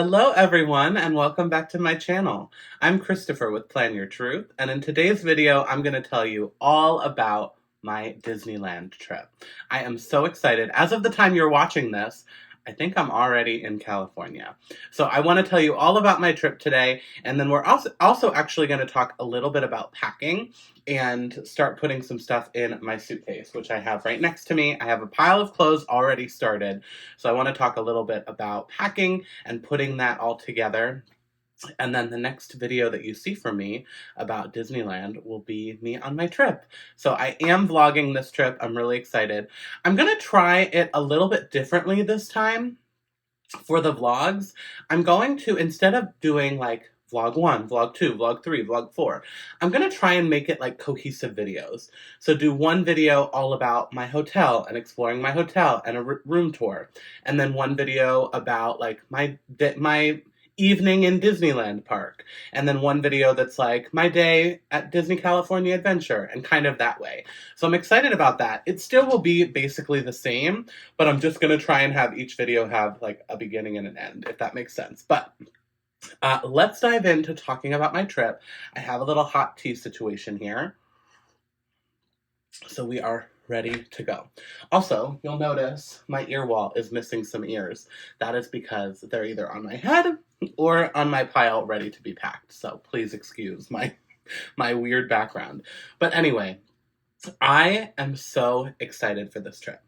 Hello everyone and welcome back to my channel. I'm Christopher with Plan Your Truth, and in today's video I'm going to tell you all about my Disneyland trip. I am so excited. As of the time you're watching this, I think I'm already in California. So I want to tell you all about my trip today, and then we're also actually going to talk a little bit about packing and start putting some stuff in my suitcase, which I have right next to me. I have a pile of clothes already started, so I want to talk a little bit about packing and putting that all together. And then the next video that you see from me about Disneyland will be me on my trip. So I am vlogging this trip. I'm really excited. I'm going to try it a little bit differently this time for the vlogs. I'm going to, instead of doing like vlog 1, vlog 2, vlog 3, vlog 4, I'm going to try and make it like cohesive videos. So do one video all about my hotel and exploring my hotel and a room tour. And then one video about like my evening in Disneyland Park, and then one video that's like my day at Disney California Adventure, and kind of that way. So I'm excited about that. It still will be basically the same, but I'm just going to try and have each video have like a beginning and an end, if that makes sense. But let's dive into talking about my trip. I have a little hot tea situation here. So we are ready to go. Also, you'll notice my ear wall is missing some ears. That is because they're either on my head or on my pile ready to be packed. So please excuse my weird background. But anyway, I am so excited for this trip.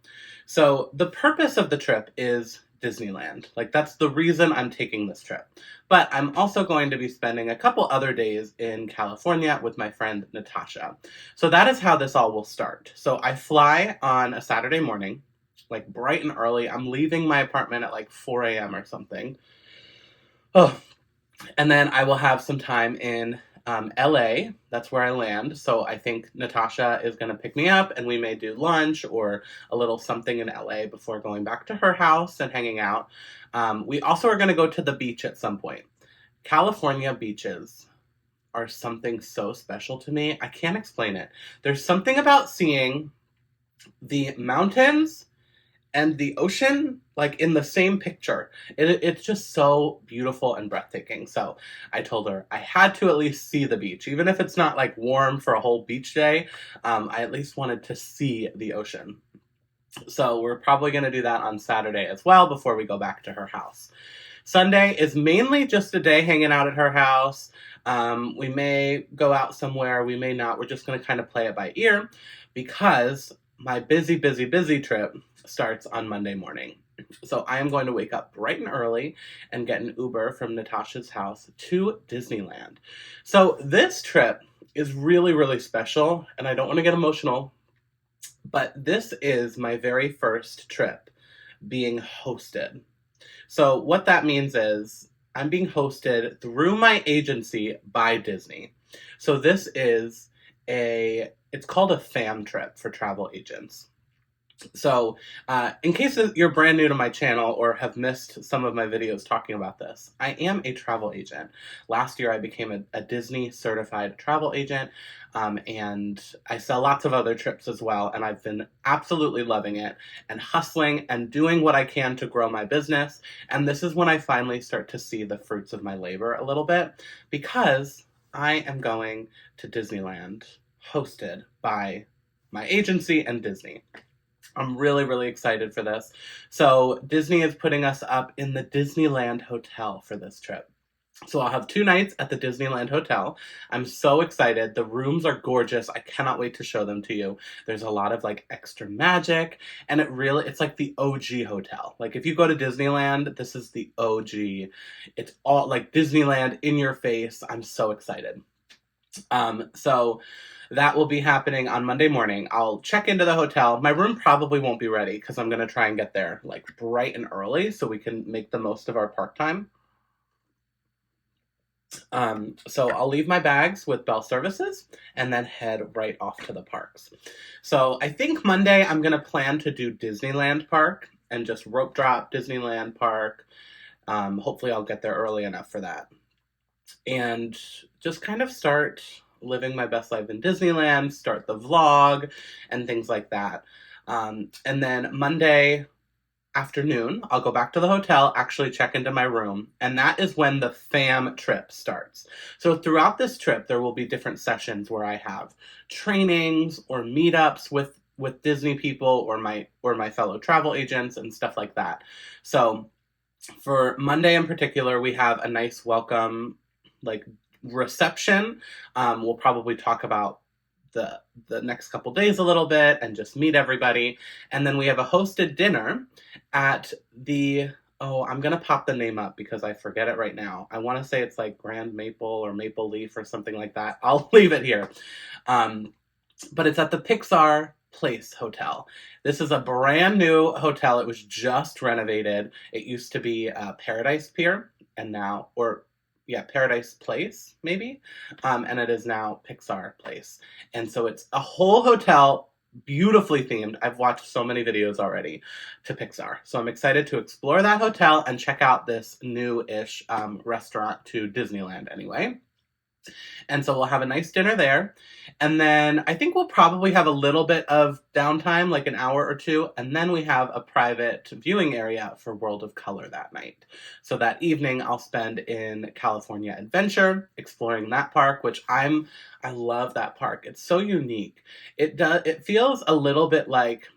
So the purpose of the trip is Disneyland. Like, that's the reason I'm taking this trip. But I'm also going to be spending a couple other days in California with my friend Natasha. So that is how this all will start. So I fly on a Saturday morning, like bright and early. I'm leaving my apartment at like 4 a.m. or something. Oh, and then I will have some time in LA. That's where I land. So I think Natasha is going to pick me up and we may do lunch or a little something in LA before going back to her house and hanging out. We also are going to go to the beach at some point. California beaches are something so special to me. I can't explain it. There's something about seeing the mountains and the ocean like in the same picture. It's just so beautiful and breathtaking. So I told her I had to at least see the beach, even if it's not like warm for a whole beach day. I at least wanted to see the ocean. So we're probably going to do that on Saturday as well before we go back to her house. Sunday is mainly just a day hanging out at her house. We may go out somewhere, we may not. We're just going to kind of play it by ear because my busy trip starts on Monday morning. So I am going to wake up bright and early and get an Uber from Natasha's house to Disneyland. So this trip is really, really special, and I don't want to get emotional, but this is my very first trip being hosted. So what that means is I'm being hosted through my agency by Disney. So this is it's called a fam trip for travel agents. So in case you're brand new to my channel or have missed some of my videos talking about this, I am a travel agent. Last year I became a Disney certified travel agent, and I sell lots of other trips as well, and I've been absolutely loving it and hustling and doing what I can to grow my business. And this is when I finally start to see the fruits of my labor a little bit, because I am going to Disneyland hosted by my agency and Disney. I'm really, really excited for this. So Disney is putting us up in the Disneyland Hotel for this trip. So I'll have 2 nights at the Disneyland Hotel. I'm so excited. The rooms are gorgeous. I cannot wait to show them to you. There's a lot of like extra magic, and it's like the OG hotel. Like if you go to Disneyland, this is the OG. It's all like Disneyland in your face. I'm so excited. So that will be happening on Monday morning. I'll check into the hotel. My room probably won't be ready because I'm going to try and get there like bright and early so we can make the most of our park time. So I'll leave my bags with Bell Services and then head right off to the parks. So I think Monday I'm going to plan to do Disneyland Park and just rope drop Disneyland Park. Hopefully I'll get there early enough for that. And just kind of start living my best life in Disneyland, start the vlog, and things like that. And then Monday, afternoon, I'll go back to the hotel, actually check into my room, and that is when the fam trip starts. So throughout this trip, there will be different sessions where I have trainings or meetups with Disney people or my fellow travel agents and stuff like that. So for Monday in particular, we have a nice welcome, like, reception. We'll probably talk about the next couple days a little bit and just meet everybody. And then we have a hosted dinner at the I'm gonna pop the name up because I forget it right now. I want to say it's like Grand Maple or Maple Leaf or something like that. I'll leave it here. But it's at the Pixar Place Hotel. This is a brand new hotel. It was just renovated. It used to be Paradise Pier, and now, or yeah, Paradise Place, maybe. And it is now Pixar Place. And so it's a whole hotel, beautifully themed. I've watched so many videos already to Pixar. So I'm excited to explore that hotel and check out this new-ish restaurant to Disneyland anyway. And so we'll have a nice dinner there. And then I think we'll probably have a little bit of downtime, like an hour or two. And then we have a private viewing area for World of Color that night. So that evening I'll spend in California Adventure, exploring that park, which I love that park. It's so unique. It feels a little bit like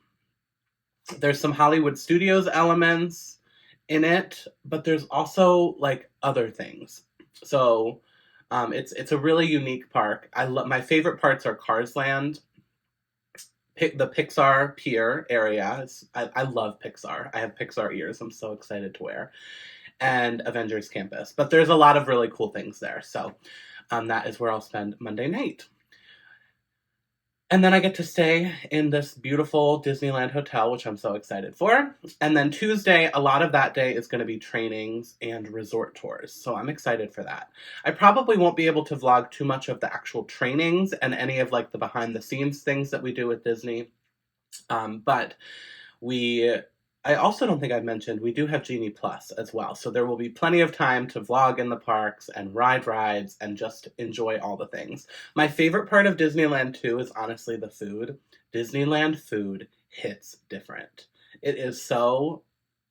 there's some Hollywood Studios elements in it, but there's also like other things. So it's a really unique park. My favorite parts are Cars Land, the Pixar Pier area. I love Pixar. I have Pixar ears. I'm so excited to wear, and Avengers Campus. But there's a lot of really cool things there. So that is where I'll spend Monday night. And then I get to stay in this beautiful Disneyland hotel, which I'm so excited for. And then Tuesday, a lot of that day is going to be trainings and resort tours. So I'm excited for that. I probably won't be able to vlog too much of the actual trainings and any of like the behind the scenes things that we do with Disney. But I also don't think I've mentioned, we do have Genie Plus as well. So there will be plenty of time to vlog in the parks and ride rides and just enjoy all the things. My favorite part of Disneyland too is honestly the food. Disneyland food hits different. It is so,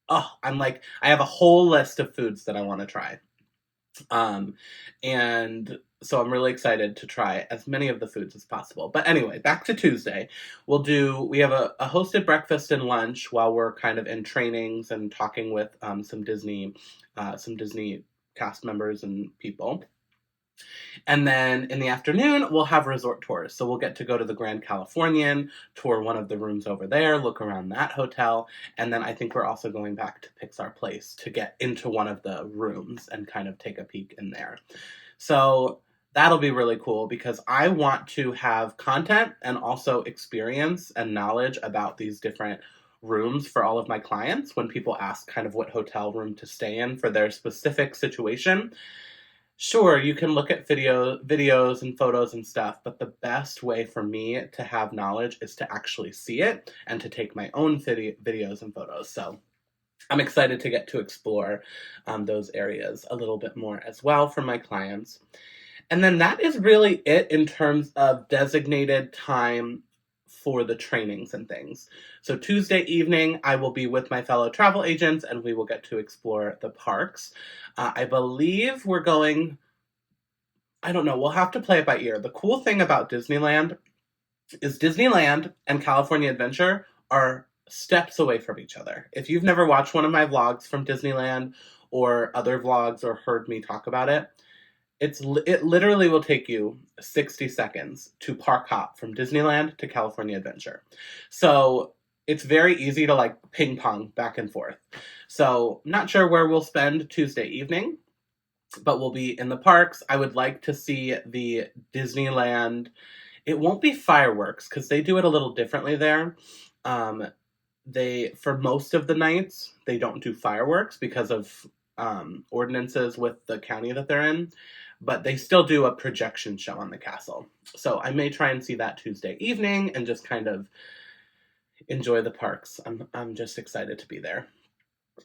I have a whole list of foods that I want to try. And so I'm really excited to try as many of the foods as possible. But anyway, back to Tuesday. We have a hosted breakfast and lunch while we're kind of in trainings and talking with some Disney cast members and people. And then in the afternoon, we'll have resort tours. So we'll get to go to the Grand Californian, tour one of the rooms over there, look around that hotel. And then I think we're also going back to Pixar Place to get into one of the rooms and kind of take a peek in there. So that'll be really cool because I want to have content and also experience and knowledge about these different rooms for all of my clients when people ask kind of what hotel room to stay in for their specific situation. Sure, you can look at videos and photos and stuff, but the best way for me to have knowledge is to actually see it and to take my own videos and photos. So I'm excited to get to explore those areas a little bit more as well for my clients. And then that is really it in terms of designated time for the trainings and things. So Tuesday evening, I will be with my fellow travel agents and we will get to explore the parks. I believe we're going, I don't know, we'll have to play it by ear. The cool thing about Disneyland is Disneyland and California Adventure are steps away from each other. If you've never watched one of my vlogs from Disneyland or other vlogs or heard me talk about it, it literally will take you 60 seconds to park hop from Disneyland to California Adventure. So it's very easy to like ping pong back and forth. So not sure where we'll spend Tuesday evening, but we'll be in the parks. I would like to see the Disneyland. It won't be fireworks because they do it a little differently there. For most of the nights, they don't do fireworks because of ordinances with the county that they're in, but they still do a projection show on the castle. So I may try and see that Tuesday evening and just kind of enjoy the parks. I'm just excited to be there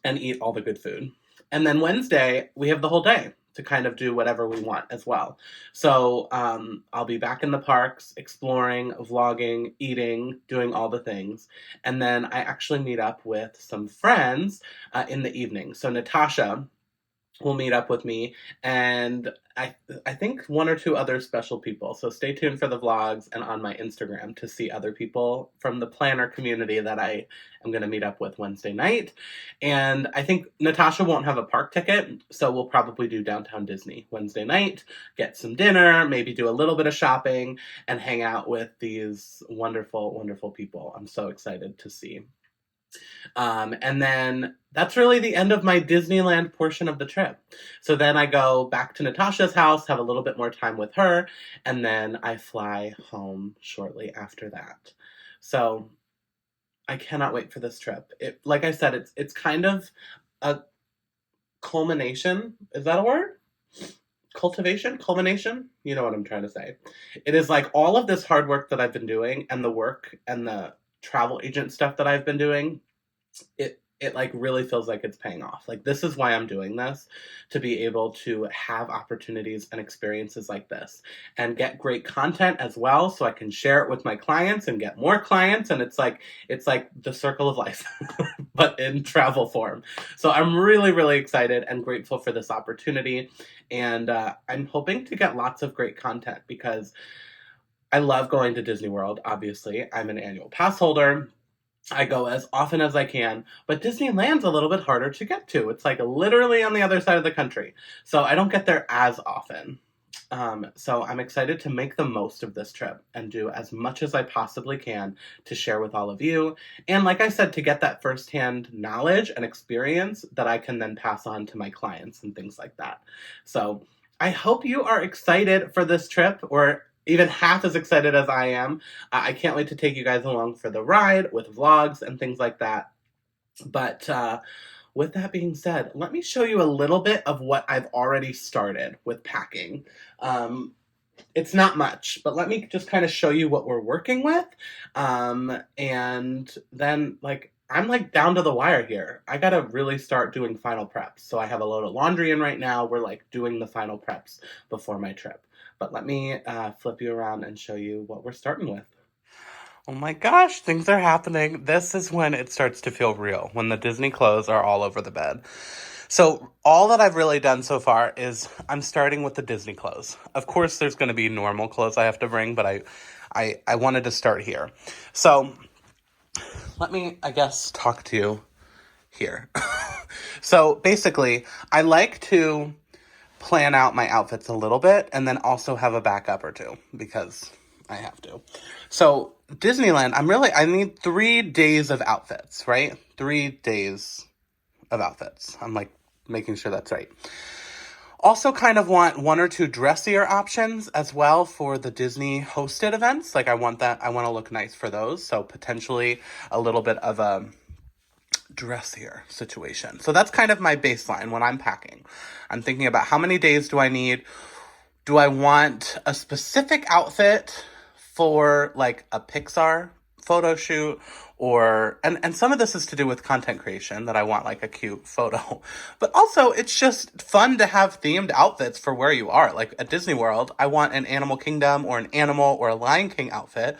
and eat all the good food. And then Wednesday, we have the whole day to kind of do whatever we want as well. So I'll be back in the parks, exploring, vlogging, eating, doing all the things. And then I actually meet up with some friends in the evening. So Natasha will meet up with me, and I think one or two other special people. So stay tuned for the vlogs and on my Instagram to see other people from the planner community that I am going to meet up with Wednesday night. And I think Natasha won't have a park ticket, so we'll probably do Downtown Disney Wednesday night, get some dinner, maybe do a little bit of shopping, and hang out with these wonderful, wonderful people I'm so excited to see. And then that's really the end of my Disneyland portion of the trip. So then I go back to Natasha's house, have a little bit more time with her, and then I fly home shortly after that. So I cannot wait for this trip. Like I said, it's kind of a culmination. Is that a word? Culmination? You know what I'm trying to say. It is like all of this hard work that I've been doing and the work and the travel agent stuff that I've been doing, it like really feels like it's paying off. Like, this is why I'm doing this, to be able to have opportunities and experiences like this and get great content as well, so I can share it with my clients and get more clients. And it's like the circle of life, but in travel form. So I'm really, really excited and grateful for this opportunity. And I'm hoping to get lots of great content because I love going to Disney World, obviously. I'm an annual pass holder. I go as often as I can, but Disneyland's a little bit harder to get to. It's like literally on the other side of the country. So I don't get there as often. So I'm excited to make the most of this trip and do as much as I possibly can to share with all of you. And like I said, to get that firsthand knowledge and experience that I can then pass on to my clients and things like that. So I hope you are excited for this trip, or even half as excited as I am. I can't wait to take you guys along for the ride with vlogs and things like that. But with that being said, let me show you a little bit of what I've already started with packing. It's not much, but let me just kind of show you what we're working with. And then, I'm down to the wire here. I gotta really start doing final preps. So I have a load of laundry in right now. We're doing the final preps before my trip. But let me flip you around and show you what we're starting with. Oh my gosh, things are happening. This is when it starts to feel real, when the Disney clothes are all over the bed. So all that I've really done so far is I'm starting with the Disney clothes. Of course, there's going to be normal clothes I have to bring, but I wanted to start here. So let me, I guess, talk to you here. So basically, I like to plan out my outfits a little bit and then also have a backup or two because I have to. So Disneyland, I need 3 days of outfits, right? 3 days of outfits. I'm making sure that's right. Also kind of want 1 or 2 dressier options as well for the Disney hosted events. I want to look nice for those. So potentially a little bit of a dressier situation. So that's kind of my baseline when I'm packing. I'm thinking about how many days do I need? Do I want a specific outfit for a Pixar photo shoot, or and some of this is to do with content creation, that I want a cute photo, but also it's just fun to have themed outfits for where you are. At Disney World, I want an Animal Kingdom or an Animal or a Lion King outfit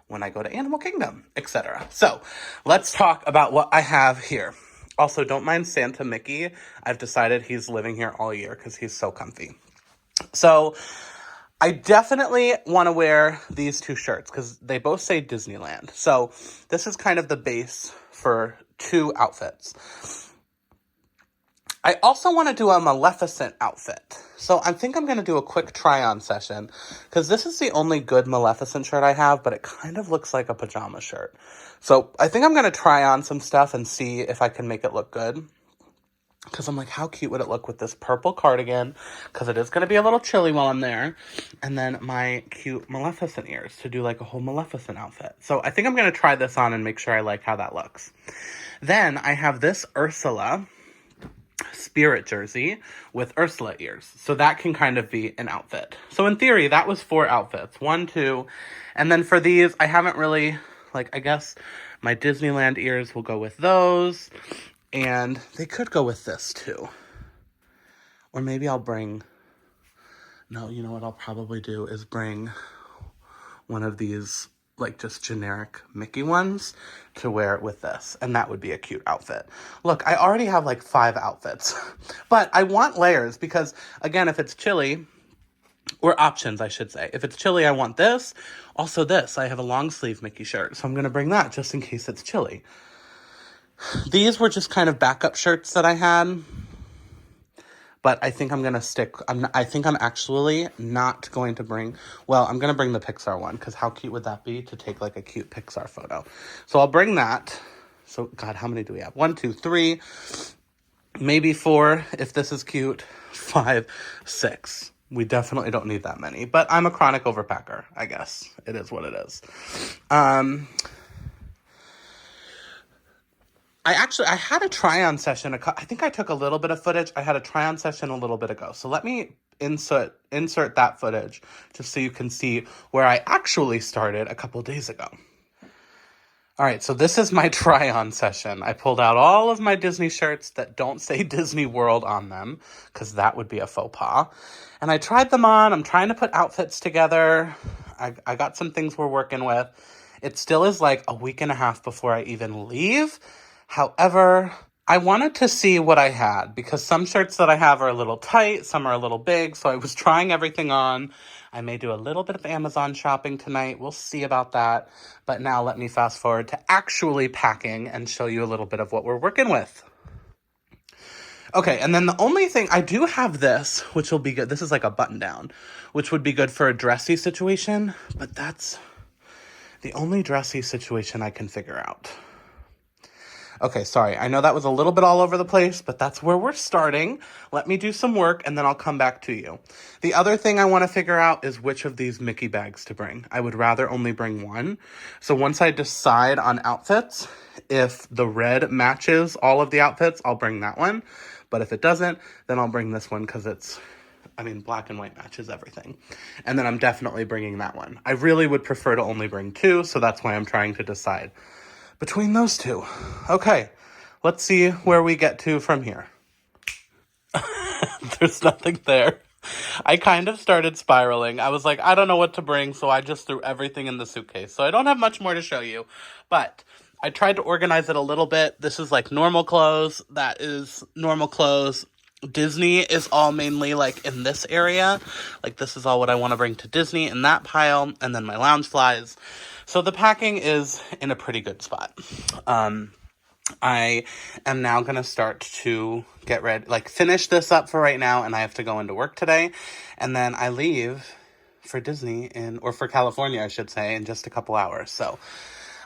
when I go to Animal Kingdom, etc. So let's talk about what I have here. Also, don't mind Santa Mickey. I've decided he's living here all year because he's so comfy. So I definitely want to wear these 2 shirts because they both say Disneyland. So this is kind of the base for 2 outfits. I also want to do a Maleficent outfit. So I think I'm going to do a quick try-on session because this is the only good Maleficent shirt I have, but it kind of looks like a pajama shirt. So I think I'm going to try on some stuff and see if I can make it look good. Because I'm how cute would it look with this purple cardigan? Because it is going to be a little chilly while I'm there. And then my cute Maleficent ears to do a whole Maleficent outfit. So I think I'm going to try this on and make sure I like how that looks. Then I have this Ursula spirit jersey with Ursula ears. So that can kind of be an outfit. So in theory, that was 4 outfits. 1, 2. And then for these, I haven't really, I guess my Disneyland ears will go with those. And they could go with this too. Or maybe I'll bring... No, you know what I'll probably do is bring one of these, like, just generic Mickey ones to wear it with this. And that would be a cute outfit. Look, I already have, like, 5 outfits. But I want layers because, again, if it's chilly... Or options, I should say. If it's chilly, I want this. Also this. I have a long sleeve Mickey shirt, so I'm going to bring that just in case it's chilly. These were just kind of backup shirts that I had. But I think I'm going to stick... I think I'm actually not going to bring... Well, I'm going to bring the Pixar one, because how cute would that be to take, like, a cute Pixar photo? So I'll bring that. So, God, how many do we have? 1, 2, 3. Maybe 4, if this is cute. 5, 6. We definitely don't need that many, but I'm a chronic overpacker, I guess. It is what it is. I had a try-on session. I think I took a little bit of footage. I had a try-on session a little bit ago. So let me insert that footage just so you can see where I actually started a couple days ago. All right, so this is my try-on session. I pulled out all of my Disney shirts that don't say Disney World on them, because that would be a faux pas. And I tried them on. I'm trying to put outfits together. I got some things we're working with. It still is like a week and a half before I even leave. However, I wanted to see what I had, because some shirts that I have are a little tight, some are a little big, so I was trying everything on. I may do a little bit of Amazon shopping tonight. We'll see about that. But now let me fast forward to actually packing and show you a little bit of what we're working with. Okay, and then the only thing, I do have this, which will be good. This is like a button down, which would be good for a dressy situation, but that's the only dressy situation I can figure out. Okay, sorry. I know that was a little bit all over the place, but that's where we're starting. Let me do some work, and then I'll come back to you. The other thing I want to figure out is which of these Mickey bags to bring. I would rather only bring one. So once I decide on outfits, if the red matches all of the outfits, I'll bring that one. But if it doesn't, then I'll bring this one because black and white matches everything. And then I'm definitely bringing that one. I really would prefer to only bring 2, so that's why I'm trying to decide between those 2. Okay, let's see where we get to from here. There's nothing there. I kind of started spiraling. I was like, I don't know what to bring, so I just threw everything in the suitcase. So I don't have much more to show you, but I tried to organize it a little bit. This is like normal clothes. That is normal clothes. Disney is all mainly like in this area. Like this is all what I want to bring to Disney in that pile. And then my lounge flies. So the packing is in a pretty good spot. I am now going to start to get ready, like finish this up for right now. And I have to go into work today. And then I leave for Disney or for California, I should say, in just a couple hours. So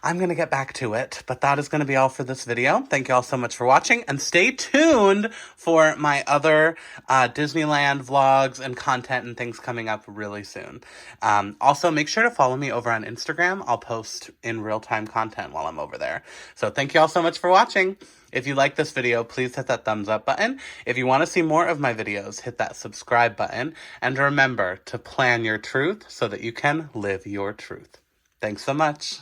I'm going to get back to it, but that is going to be all for this video. Thank you all so much for watching, and stay tuned for my other Disneyland vlogs and content and things coming up really soon. Also, make sure to follow me over on Instagram. I'll post in real-time content while I'm over there. So thank you all so much for watching. If you like this video, please hit that thumbs up button. If you want to see more of my videos, hit that subscribe button. And remember to plan your truth so that you can live your truth. Thanks so much.